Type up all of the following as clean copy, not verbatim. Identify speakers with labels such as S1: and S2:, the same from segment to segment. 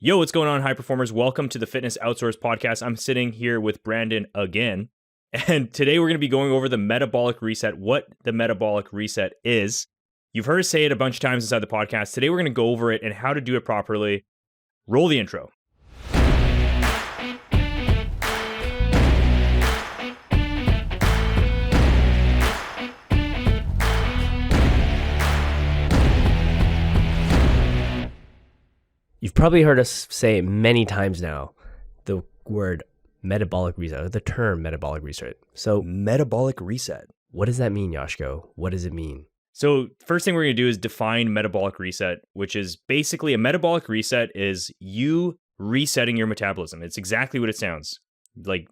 S1: Yo, what's going on, high performers? Welcome to the Fitness Outsource Podcast. I'm sitting here with Brandon again, and today we're going to be going over the metabolic reset, what the metabolic reset is. You've heard us say it a bunch of times inside the podcast. Today we're going to go over it and how to do it properly. Roll the intro.
S2: You've probably heard us say many times now the word metabolic reset, or the term metabolic reset. So,
S1: Metabolic reset.
S2: what does that mean, Josko? What does it mean?
S1: So first thing we're going to do is define metabolic reset, which is basically a metabolic reset is you resetting your metabolism. It's exactly what it sounds. Like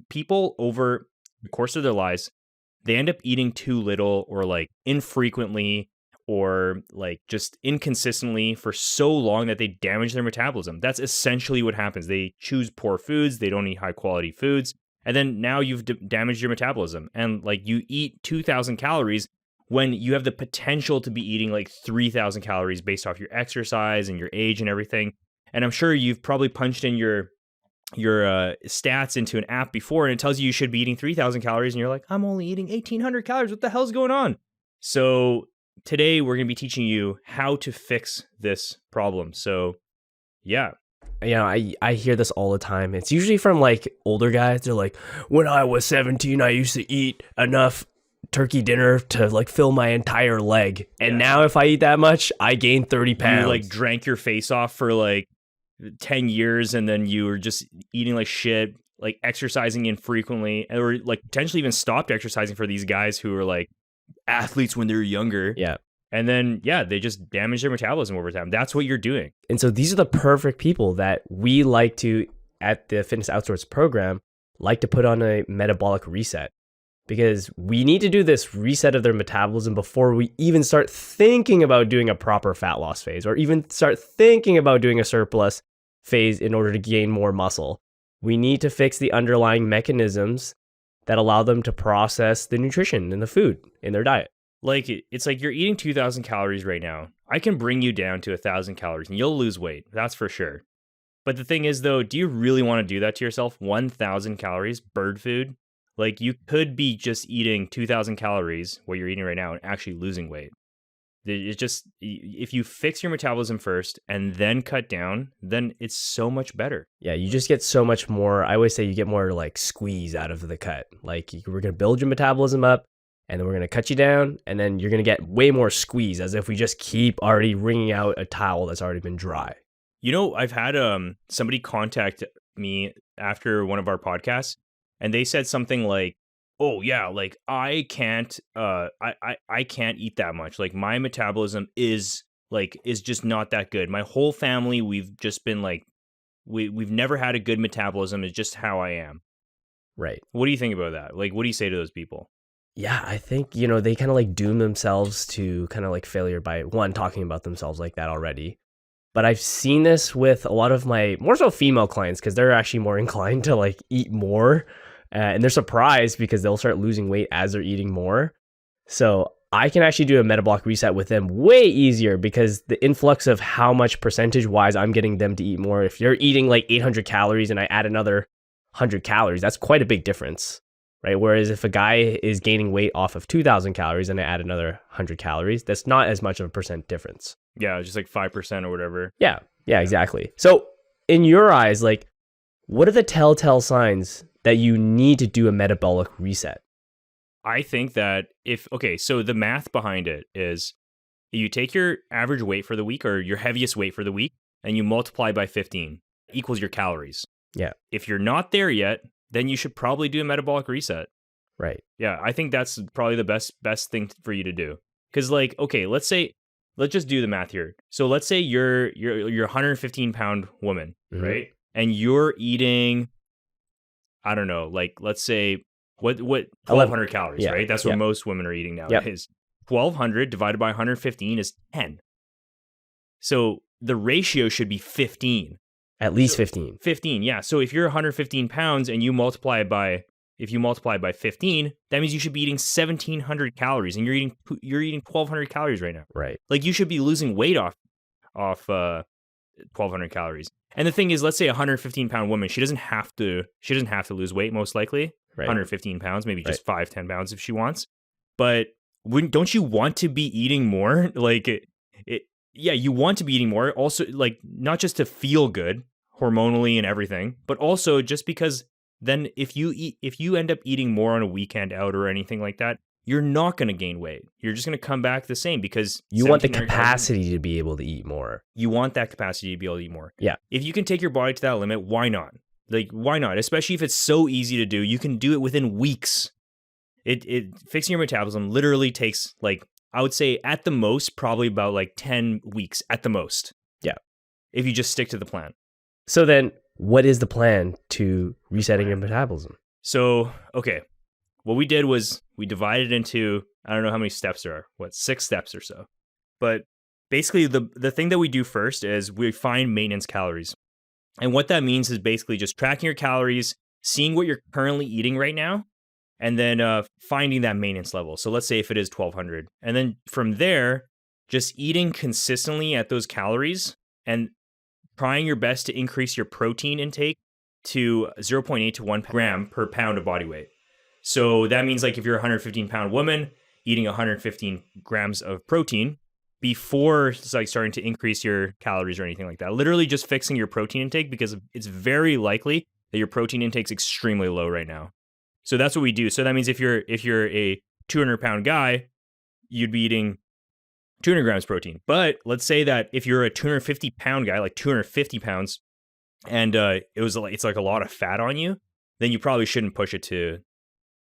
S1: people over the course of their lives, they end up eating too little or like infrequently or like just inconsistently for so long that they damage their metabolism. That's essentially what happens. They choose poor foods. They don't eat high quality foods. And then now you've damaged your metabolism. And like you eat 2,000 calories when you have the potential to be eating like 3,000 calories based off your exercise and your age and everything. And I'm sure you've probably punched in your stats into an app before and it tells you should be eating 3,000 calories and you're like, I'm only eating 1,800 calories. What the hell's going on? So today we're going to be teaching you how to fix this problem. So yeah.
S2: You know, I hear this all the time. It's usually from like older guys. They're like, when I was 17, I used to eat enough turkey dinner to like fill my entire leg. And now if I eat that much, I gain 30 pounds.
S1: You like drank your face off for like 10 years and then you were just eating like shit, like exercising infrequently, or like potentially even stopped exercising for these guys who were like athletes when they were younger.
S2: Yeah.
S1: And then, they just damage their metabolism over time. That's what you're doing.
S2: And so these are the perfect people that we like to, at the Fitness Outsource program, like to put on a metabolic reset. Because we need to do this reset of their metabolism before we even start thinking about doing a proper fat loss phase, or even start thinking about doing a surplus phase in order to gain more muscle. We need to fix the underlying mechanisms that allow them to process the nutrition and the food in their diet.
S1: Like, it's like you're eating 2,000 calories right now. I can bring you down to 1,000 calories and you'll lose weight. That's for sure. But the thing is, though, do you really want to do that to yourself? 1,000 calories, bird food? Like, you could be just eating 2,000 calories, what you're eating right now, and actually losing weight. It's just, if you fix your metabolism first and then cut down, then it's so much better.
S2: Yeah, you just get so much more. I always say you get more like squeeze out of the cut. Like, we're going to build your metabolism up, and then we're going to cut you down, and then you're going to get way more squeeze, as if we just keep already wringing out a towel that's already been dry.
S1: You know, I've had somebody contact me after one of our podcasts, and they said something like, "Oh yeah, like I can't eat that much. Like my metabolism is just not that good. My whole family, we've just been like, we've never had a good metabolism. It's just how I am."
S2: Right.
S1: What do you think about that? Like, what do you say to those people?
S2: Yeah, I think, they kind of like doom themselves to kind of like failure by one, talking about themselves like that already. But I've seen this with a lot of my more so female clients, because they're actually more inclined to like eat more. And they're surprised because they'll start losing weight as they're eating more. So I can actually do a metabolic reset with them way easier, because the influx of how much percentage wise I'm getting them to eat more. If you're eating like 800 calories and I add another 100 calories, that's quite a big difference, right? Whereas if a guy is gaining weight off of 2,000 calories and I add another 100 calories, that's not as much of a percent difference.
S1: Yeah, just like 5% or whatever.
S2: Yeah, exactly. So in your eyes, like, what are the telltale signs that you need to do a metabolic reset?
S1: I think that so the math behind it is you take your average weight for the week or your heaviest weight for the week and you multiply by 15 equals your calories.
S2: Yeah.
S1: If you're not there yet, then you should probably do a metabolic reset.
S2: Right.
S1: Yeah, I think that's probably the best thing for you to do. Because like, okay, let's just do the math here. So let's say you're a 115 pound woman, right? And you're eating, I don't know, like let's say what 1,200 calories, right? That's what most women are eating nowadays. 1,200 divided by 115 is 10. So the ratio should be 15.
S2: At least 15.
S1: 15, yeah. So if you're 115 pounds and you multiply it by 15, that means you should be eating 1,700 calories, and you're eating 1,200 calories right now.
S2: Right.
S1: Like you should be losing weight off 1,200 calories. And the thing is, let's say a 115-pound woman, she doesn't have to lose weight, most likely.
S2: Right.
S1: 115 pounds, maybe just 5-10 pounds if she wants. But don't you want to be eating more? Like, yeah, you want to be eating more. Also, like, not just to feel good hormonally and everything, but also just because then if you end up eating more on a weekend out or anything like that, you're not going to gain weight. You're just going to come back the same because
S2: you want the capacity to be able to eat more.
S1: You want that capacity to be able to eat more.
S2: Yeah.
S1: If you can take your body to that limit, why not? Like, why not? Especially if it's so easy to do. You can do it within weeks. It fixing your metabolism literally takes, like, I would say at the most, probably about like 10 weeks at the most.
S2: Yeah.
S1: If you just stick to the plan.
S2: So then what is the plan to resetting your metabolism?
S1: So, okay. What we did was we divided into, I don't know how many steps there are, 6 steps or so. But basically the thing that we do first is we find maintenance calories. And what that means is basically just tracking your calories, seeing what you're currently eating right now, and then finding that maintenance level. So let's say if it is 1,200. And then from there, just eating consistently at those calories and trying your best to increase your protein intake to 0.8 to 1 gram per pound of body weight. So that means like if you're a 115-pound woman, eating 115 grams of protein before like starting to increase your calories or anything like that. Literally just fixing your protein intake because it's very likely that your protein intake is extremely low right now. So that's what we do. So that means if you're a 200-pound guy, you'd be eating 200 grams protein. But let's say that if you're a 250-pound guy, like 250 pounds, and it's like a lot of fat on you, then you probably shouldn't push it to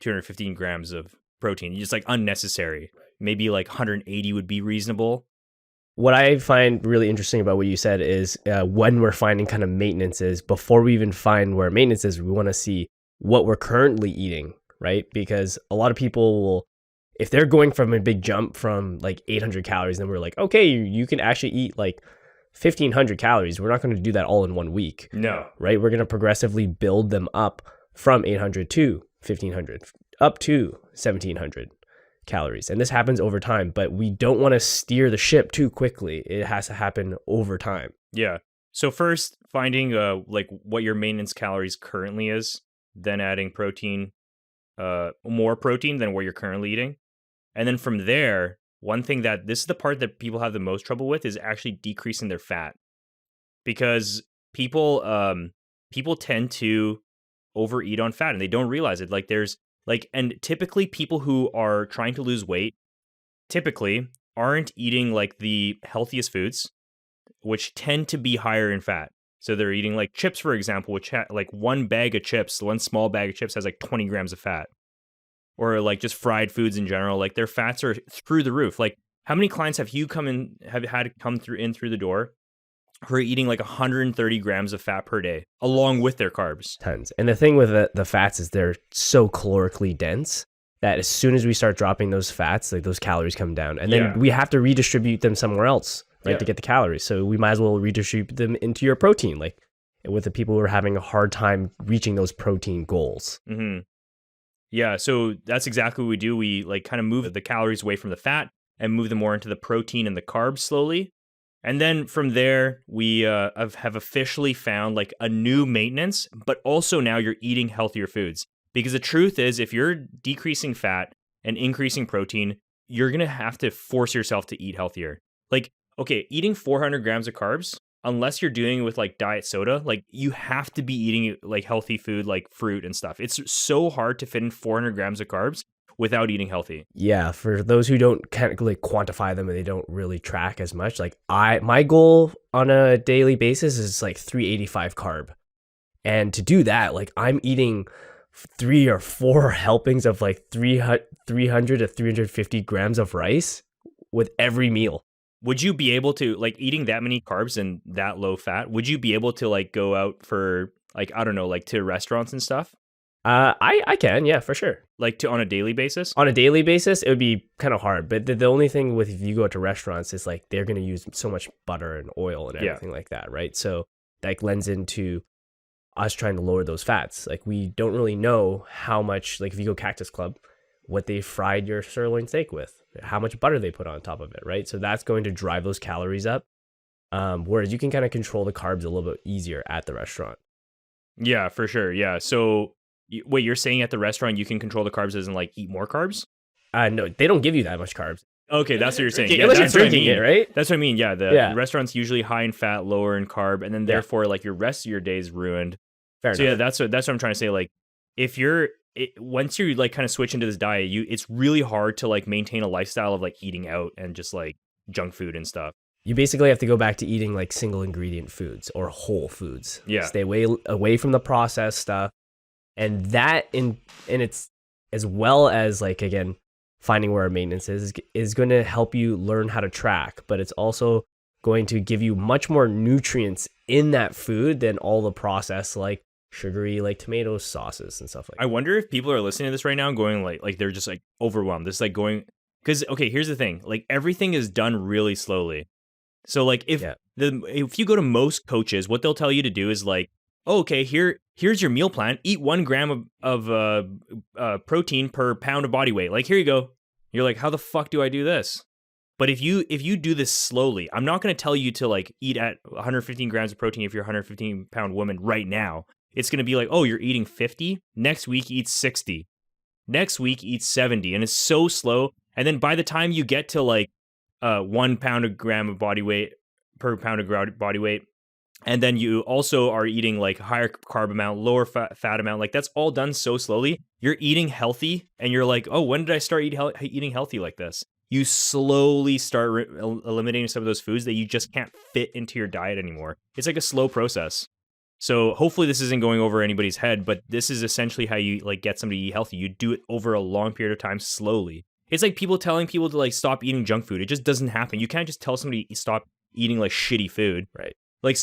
S1: 215 grams of protein. It's just like unnecessary. Maybe like 180 would be reasonable.
S2: What I find really interesting about what you said is when we're finding kind of maintenance is, before we even find where maintenance is, we want to see what we're currently eating, right? Because a lot of people will, if they're going from a big jump from like 800 calories, then we're like, okay, you can actually eat like 1,500 calories. We're not going to do that all in 1 week.
S1: No.
S2: Right? We're going to progressively build them up from 800 to 1,500, up to 1,700 calories. And this happens over time, but we don't want to steer the ship too quickly. It has to happen over time.
S1: Yeah. So first, finding like what your maintenance calories currently is, then adding protein, more protein than what you're currently eating. And then from there, one thing that this is the part that people have the most trouble with is actually decreasing their fat, because people tend to overeat on fat and they don't realize it. Like and typically people who are trying to lose weight typically aren't eating like the healthiest foods, which tend to be higher in fat. So they're eating like chips, for example, which like one small bag of chips has like 20 grams of fat. Or like just fried foods in general, like their fats are through the roof. Like how many clients have you had come through the door who are eating like 130 grams of fat per day along with their carbs?
S2: Tons. And the thing with the fats is they're so calorically dense that as soon as we start dropping those fats, like those calories come down. And then we have to redistribute them somewhere else, right, to get the calories. So we might as well redistribute them into your protein, like with the people who are having a hard time reaching those protein goals.
S1: Mm-hmm. Yeah, so that's exactly what we do. We like kind of move the calories away from the fat and move them more into the protein and the carbs slowly. And then from there, we have officially found like a new maintenance, but also now you're eating healthier foods. Because the truth is, if you're decreasing fat and increasing protein, you're going to have to force yourself to eat healthier. Like, okay, eating 400 grams of carbs, unless you're doing it with like diet soda, like you have to be eating like healthy food, like fruit and stuff. It's so hard to fit in 400 grams of carbs without eating healthy.
S2: Yeah, for those who don't kind of like quantify them and they don't really track as much, like my goal on a daily basis is like 385 carb. And to do that, like I'm eating 3 or 4 helpings of like 300 to 350 grams of rice with every meal.
S1: Would you be able to, like, eating that many carbs and that low fat, would you be able to like go out for like, I don't know, like to restaurants and stuff?
S2: I can, yeah, for sure.
S1: Like on a daily basis?
S2: On a daily basis, it would be kind of hard. But the only thing with if you go to restaurants is like they're going to use so much butter and oil and everything like that, right? So that lends into us trying to lower those fats. Like we don't really know how much, like if you go Cactus Club, what they fried your sirloin steak with, how much butter they put on top of it, right? So that's going to drive those calories up. Whereas you can kind of control the carbs a little bit easier at the restaurant.
S1: Yeah, for sure. Yeah. So wait, you're saying at the restaurant you can control the carbs as in like eat more carbs?
S2: No, they don't give you that much carbs.
S1: Okay, that's what you're saying. Yeah,
S2: Unless you're
S1: that's what I
S2: drinking
S1: mean.
S2: it, right?
S1: That's what I mean. Yeah, the restaurant's usually high in fat, lower in carb, and then therefore like your rest of your day is ruined.
S2: Fair
S1: So
S2: enough.
S1: yeah, that's what I'm trying to say. Like, if once you like kind of switch into this diet, it's really hard to like maintain a lifestyle of like eating out and just like junk food and stuff.
S2: You basically have to go back to eating like single ingredient foods or whole foods.
S1: Yeah.
S2: Stay away from the processed stuff. And that and it's as well as like, again, finding where our maintenance is going to help you learn how to track, but it's also going to give you much more nutrients in that food than all the processed like sugary like tomato sauces and stuff like that.
S1: I wonder if people are listening to this right now and going like they're just like overwhelmed. This is like going because okay, here's the thing. Like everything is done really slowly. So like if you go to most coaches, what they'll tell you to do is like, oh, okay, here's your meal plan. Eat 1 gram of protein per pound of body weight. Like here you go. You're like, how the fuck do I do this? But if you do this slowly, I'm not going to tell you to like eat at 115 grams of protein if you're a 115 pound woman right now. It's going to be like, oh, you're eating 50. Next week, eat 60. Next week, eat 70. And it's so slow. And then by the time you get to like 1 pound of gram of body weight per pound of body weight, and then you also are eating like higher carb amount, lower fat amount, like that's all done so slowly. You're eating healthy and you're like, oh, when did I start eating healthy like this? You slowly start eliminating some of those foods that you just can't fit into your diet anymore. It's like a slow process. So hopefully this isn't going over anybody's head, but this is essentially how you like get somebody to eat healthy. You do it over a long period of time slowly. It's like people telling people to like stop eating junk food. It just doesn't happen. You can't just tell somebody to stop eating like shitty food.
S2: Right.
S1: Like,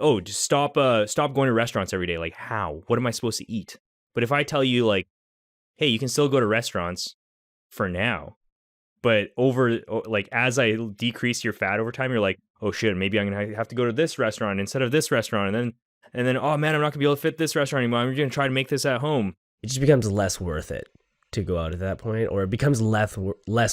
S1: oh, just stop going to restaurants every day. Like how? What am I supposed to eat? But if I tell you like, hey, you can still go to restaurants for now, but like as I decrease your fat over time, you're like, oh shit, maybe I'm going to have to go to this restaurant instead of this restaurant. And then, oh man, I'm not going to be able to fit this restaurant anymore. I'm going to try to make this at home.
S2: It just becomes less worth it to go out at that point, or it becomes less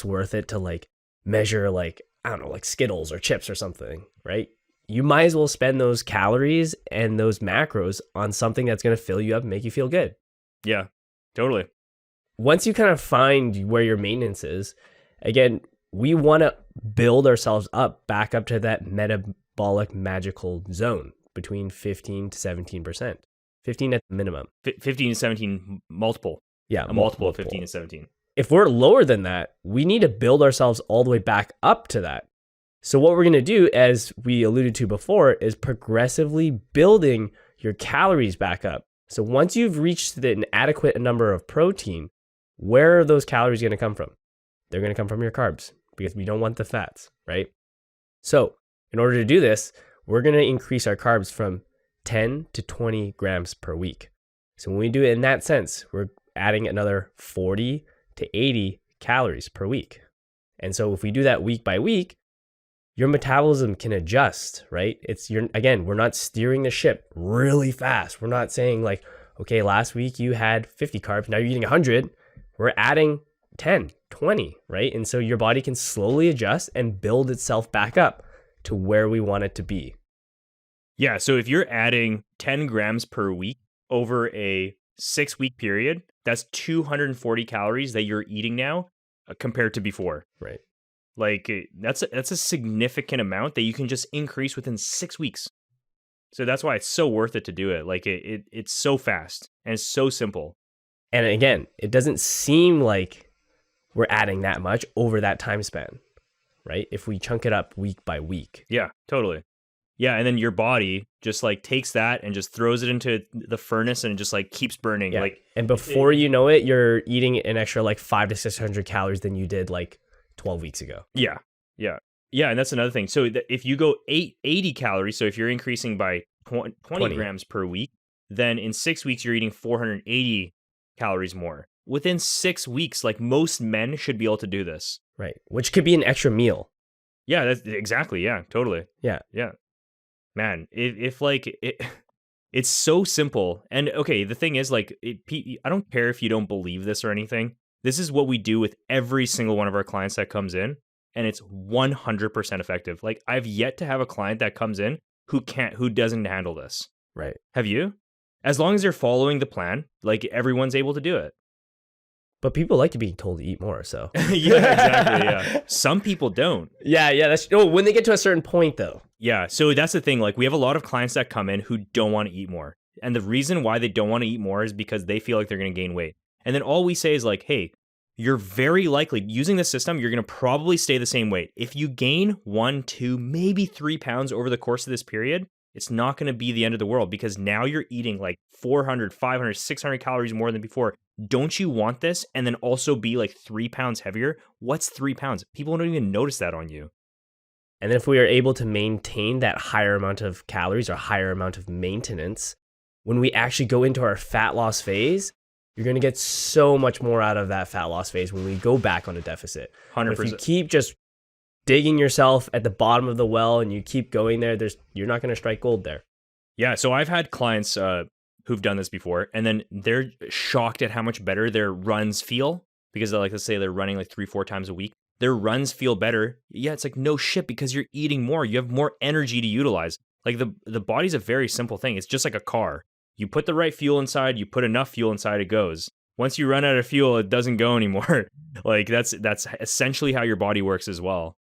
S2: worth it to like measure like, I don't know, like Skittles or chips or something, right? You might as well spend those calories and those macros on something that's going to fill you up and make you feel good.
S1: Yeah, totally.
S2: Once you kind of find where your maintenance is, again, we want to build ourselves back up to that metabolic magical zone between 15 to 17%. 15 at the minimum.
S1: 15 to 17 multiple.
S2: Yeah,
S1: a multiple of 15 to 17.
S2: If we're lower than that, we need to build ourselves all the way back up to that. So what we're going to do, as we alluded to before, is progressively building your calories back up. So once you've reached an adequate number of protein, where are those calories going to come from? They're going to come from your carbs because we don't want the fats, right? So in order to do this, we're going to increase our carbs from 10 to 20 grams per week. So when we do it in that sense, we're adding another 40 to 80 calories per week. And so if we do that week by week, your metabolism can adjust, right? Again, we're not steering the ship really fast. We're not saying like, okay, last week you had 50 carbs, now you're eating 100. We're adding 10, 20, right? And so your body can slowly adjust and build itself back up to where we want it to be.
S1: Yeah, so if you're adding 10 grams per week over a 6-week period, that's 240 calories that you're eating now compared to before.
S2: Right.
S1: Like that's a significant amount that you can just increase within 6 weeks. So that's why it's so worth it to do it. Like it's so fast and it's so simple.
S2: And again, it doesn't seem like we're adding that much over that time span, right? If we chunk it up week by week.
S1: Yeah, totally. Yeah, and then your body just like takes that and just throws it into the furnace and it just like keeps burning.
S2: Yeah.
S1: Like,
S2: and before you know it, you're eating an extra like 500 to 600 calories than you did like 12 weeks ago.
S1: Yeah. And that's another thing. So if you go 80 calories, so if you're increasing by 20 grams per week, then in 6 weeks, you're eating 480 calories more. Within 6 weeks, like most men should be able to do this.
S2: Right. Which could be an extra meal.
S1: Yeah, that's exactly. Yeah, totally.
S2: Yeah.
S1: Man, if like it's so simple. And okay, the thing is like, I don't care if you don't believe this or anything. This is what we do with every single one of our clients that comes in. and it's 100% effective. Like I've yet to have a client that comes in who doesn't handle this.
S2: Right.
S1: Have you? As long as they're following the plan, like everyone's able to do it.
S2: But people like to be told to eat more, so.
S1: Yeah, exactly. Yeah. Some people don't.
S2: Yeah. That's when they get to a certain point, though.
S1: Yeah. So that's the thing. Like we have a lot of clients that come in who don't want to eat more. And the reason why they don't want to eat more is because they feel like they're going to gain weight. And then all we say is like, hey, you're very likely using this system, you're going to probably stay the same weight. If you gain 1, 2, maybe 3 pounds over the course of this period, it's not going to be the end of the world because now you're eating like 400, 500, 600 calories more than before. Don't you want this? And then also be like 3 pounds heavier? What's 3 pounds? People don't even notice that on you.
S2: And then if we are able to maintain that higher amount of calories or higher amount of maintenance, when we actually go into our fat loss phase, you're going to get so much more out of that fat loss phase when we go back on a deficit.
S1: 100%.
S2: But if you keep just digging yourself at the bottom of the well and you keep going there, you're not going to strike gold there.
S1: Yeah, so I've had clients who've done this before, and then they're shocked at how much better their runs feel because like, let's say they're running like 3-4 times a week. Their runs feel better. Yeah, it's like no shit because you're eating more. You have more energy to utilize. Like the body's a very simple thing. It's just like a car. You put the right fuel inside, you put enough fuel inside, it goes. Once you run out of fuel, it doesn't go anymore. Like that's essentially how your body works as well.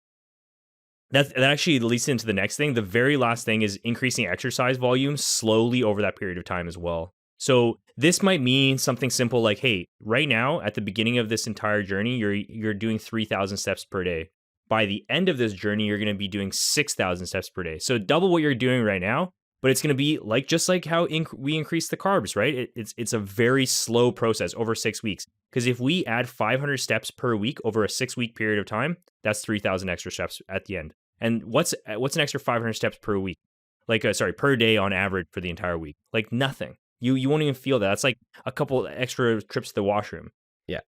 S1: That actually leads into the next thing. The very last thing is increasing exercise volume slowly over that period of time as well. So this might mean something simple like, hey, right now at the beginning of this entire journey, you're doing 3,000 steps per day. By the end of this journey, you're going to be doing 6,000 steps per day. So double what you're doing right now. But it's going to be like just like how we increase the carbs, right? It's a very slow process over 6 weeks. Because if we add 500 steps per week over a 6-week period of time, that's 3,000 extra steps at the end. And what's an extra 500 steps per week? Like, per day on average for the entire week? Like nothing. You won't even feel that. That's like a couple extra trips to the washroom.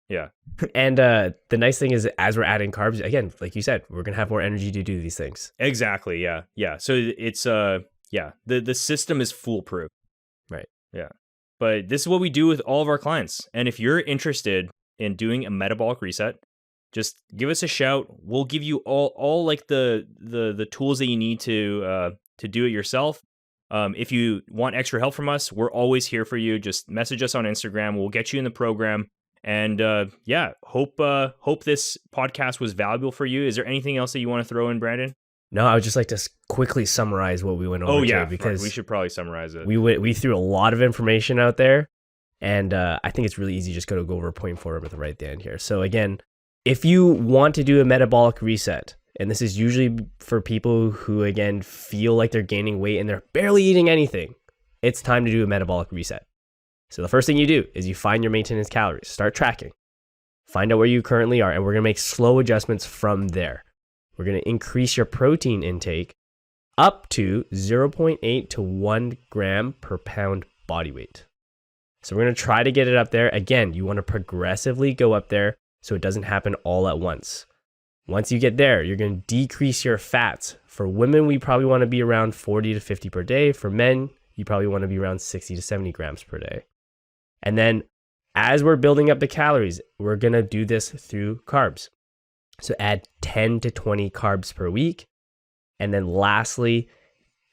S1: Yeah.
S2: And the nice thing is as we're adding carbs, again, like you said, we're going to have more energy to do these things.
S1: Exactly. Yeah. So it's the system is foolproof.
S2: Right.
S1: Yeah. But this is what we do with all of our clients. And if you're interested in doing a metabolic reset, just give us a shout. We'll give you all like the tools that you need to do it yourself. If you want extra help from us, we're always here for you. Just message us on Instagram. We'll get you in the program. And hope this podcast was valuable for you. Is there anything else that you want to throw in, Brandon?
S2: No, I would just like to quickly summarize what we went over.
S1: Oh yeah,
S2: because
S1: we should probably summarize it.
S2: We threw a lot of information out there, and I think it's really easy just to go over point forward with right at the end here. So again, if you want to do a metabolic reset, and this is usually for people who again feel like they're gaining weight and they're barely eating anything, it's time to do a metabolic reset. So the first thing you do is you find your maintenance calories, start tracking, find out where you currently are, and we're going to make slow adjustments from there. We're going to increase your protein intake up to 0.8 to 1 gram per pound body weight. So we're going to try to get it up there. Again, you want to progressively go up there so it doesn't happen all at once. Once you get there, you're going to decrease your fats. For women, we probably want to be around 40 to 50 per day. For men, you probably want to be around 60 to 70 grams per day. And then as we're building up the calories, we're going to do this through carbs. So add 10 to 20 carbs per week. And then lastly,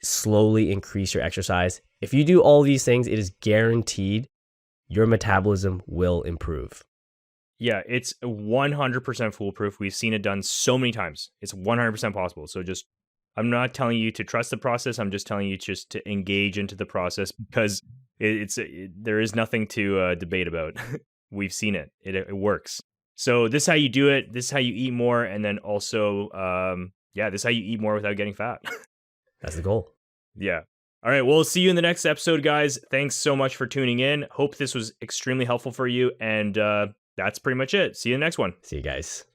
S2: slowly increase your exercise. If you do all these things, it is guaranteed your metabolism will improve.
S1: Yeah, it's 100% foolproof. We've seen it done so many times. It's 100% possible. So I'm not telling you to trust the process. I'm just telling you just to engage into the process because there is nothing to debate about. We've seen it. It works. So this is how you do it. This is how you eat more. And then also, this is how you eat more without getting fat.
S2: That's the goal.
S1: Yeah. All right. We'll see you in the next episode, guys. Thanks so much for tuning in. Hope this was extremely helpful for you. And that's pretty much it. See you in the next one.
S2: See you guys.